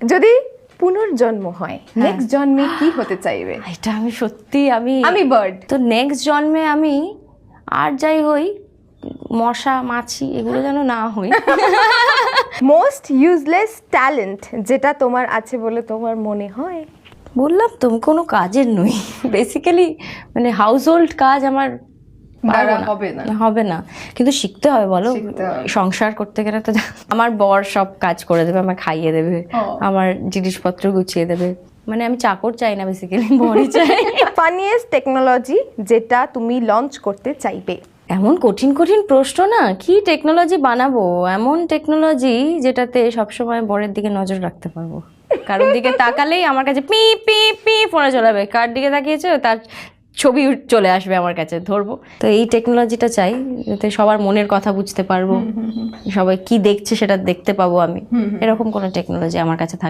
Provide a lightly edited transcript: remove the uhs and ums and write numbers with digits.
যদি পুনর্জন্ম হয় নেক্সট জন্মে কি হতে চাইবে? এটা আমি সত্যি আমি বার্ড। তো নেক্সট জন্মে আমি আর যাই হই, মশা মাছি এগুলো যেন না হই। মোস্ট ইউজলেস ট্যালেন্ট যেটা তোমার আছে বলে তোমার মনে হয়? বললাম তো কোনো কাজের নই বেসিক্যালি, মানে হাউস হোল্ড কাজ আমার দ্বারা পারবো হবে না, কিন্তু শিখতে হবে বলো, সংসার করতে গেলে তো। আমার বর সব কাজ করে দেবে, আমার খাইয়ে দেবে, আমার জিনিসপত্র গুছিয়ে দেবে, মানে আমি চাকর চাই না বেসিক্যালি, বরই চাই। ফানিয়েস্ট টেকনোলজি যেটা তুমি লঞ্চ করতে চাইবে? এমন কঠিন কঠিন প্রশ্ন না, কি টেকনোলজি বানাবো, এমন টেকনোলজি যেটাতে সবসময় বরের দিকে নজর রাখতে পারবো। কারোর দিকে তাকালেই আমার কাছে পি পি পি ফোনে চলাবে, কার দিকে তাকিয়েছে তার ছবি চলে আসবে আমার কাছে, ধরবো। তো এই টেকনোলজিটা চাই, যাতে সবার মনের কথা বুঝতে পারবো, সবাই কি দেখছে সেটা দেখতে পাবো আমি, এরকম কোনো টেকনোলজি আমার কাছে থাকে।